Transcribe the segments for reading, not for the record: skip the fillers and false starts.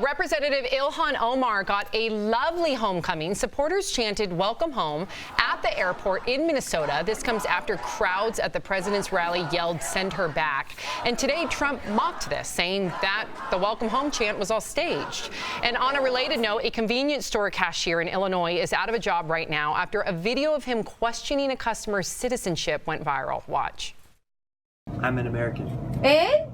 Representative Ilhan Omar got a lovely homecoming. Supporters chanted "Welcome home" at the airport in Minnesota. This comes after crowds at the president's rally yelled "Send her back." And today, Trump mocked this, saying that the "Welcome home" chant was all staged. And on a related note, a convenience store cashier in Illinois is out of a job right now after a video of him questioning a customer's citizenship went viral. Watch. I'm an American. And?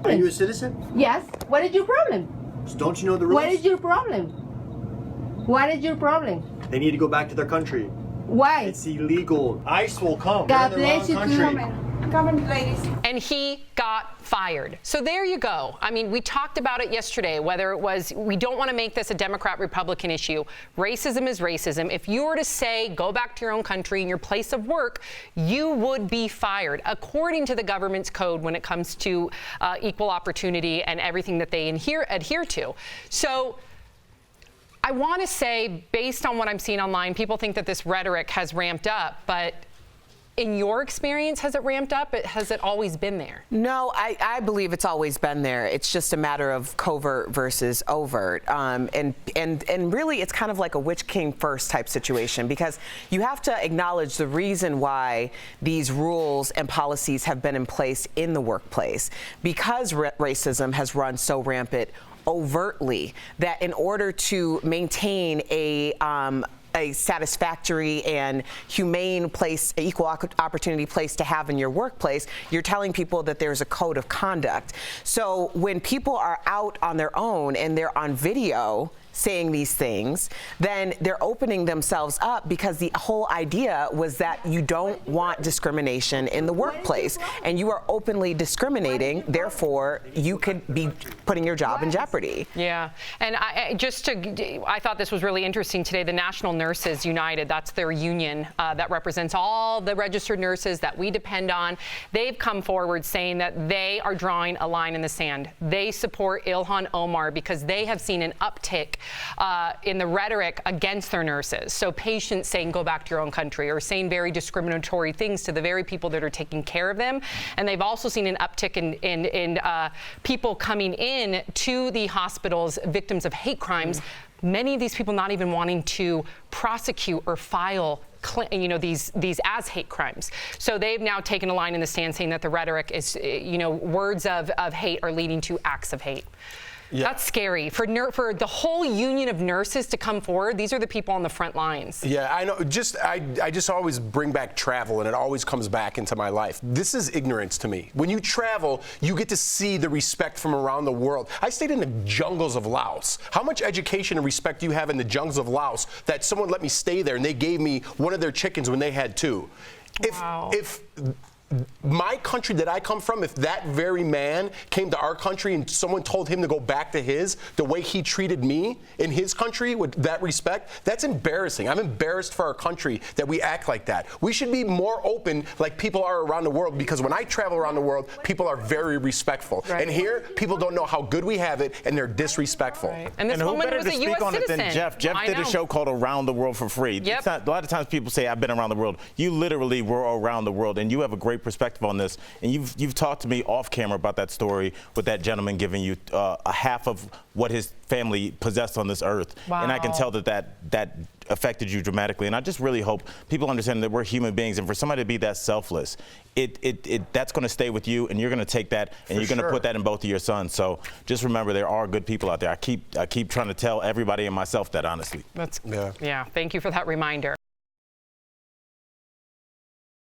Are you a citizen? Yes. What is your problem? Don't you know the rules? What is your problem? What is your problem? They need to go back to their country. Why? It's illegal. ICE will come. God They're in bless the you. wrong country. Come in, ladies. And he got fired. So there you go. I mean, we talked about it yesterday, whether it was, we don't want to make this a Democrat-Republican issue. Racism is racism. If you were to say, go back to your own country and your place of work, you would be fired, according to the government's code when it comes to equal opportunity and everything that they adhere to. So I want to say, based on what I'm seeing online, people think that this rhetoric has ramped up, but in your experience, has it ramped up? Has it always been there? No, I believe it's always been there. It's just a matter of covert versus overt. And really, it's kind of like a which came first type situation, because you have to acknowledge the reason why these rules and policies have been in place in the workplace, because racism has run so rampant overtly that in order to maintain a satisfactory and humane place, equal opportunity place to have in your workplace, you're telling people that there's a code of conduct. So when people are out on their own and they're on video saying these things, then they're opening themselves up, because the whole idea was that you don't want discrimination in the workplace, and you are openly discriminating, therefore you could be putting your job in jeopardy. Yeah, and I thought this was really interesting today. The National Nurses United, that's their union that represents all the registered nurses that we depend on. They've come forward saying that they are drawing a line in the sand. They support Ilhan Omar because they have seen an uptick in the rhetoric against their nurses. So patients saying go back to your own country, or saying very discriminatory things to the very people that are taking care of them. And they've also seen an uptick in people coming in to the hospitals, victims of hate crimes. Many of these people not even wanting to prosecute or file these as hate crimes. So they've now taken a line in the sand saying that the rhetoric is, words of hate are leading to acts of hate. Yeah. That's scary for the whole union of nurses to come forward. These are the people on the front lines. Yeah, I know. I just always bring back travel, and it always comes back into my life. This is ignorance to me. When you travel, you get to see the respect from around the world. I stayed in the jungles of Laos. How much education and respect do you have in the jungles of Laos that someone let me stay there and they gave me one of their chickens when they had two? Wow. If my country that I come from, if that very man came to our country and someone told him to go back to his, the way he treated me in his country with that respect, that's embarrassing. I'm embarrassed for our country that we act like that. We should be more open like people are around the world, because when I travel around the world, people are very respectful. Right. And here, people don't know how good we have it, and they're disrespectful. Right. And this who woman better was to a speak U.S. on citizen. it than Jeff? Jeff did a show called Around the World for free. Yep. A lot of times people say, I've been around the world. You literally were around the world, and you have a great perspective on this. And you've talked to me off camera about that story with that gentleman giving you a half of what his family possessed on this earth. Wow. And I can tell that affected you dramatically. And I just really hope people understand that we're human beings, and for somebody to be that selfless, that's going to stay with you, and you're going to take that and you're going to put that in both of your sons. So just remember, there are good people out there. I keep trying to tell everybody and myself that, honestly. Yeah. Thank you for that reminder.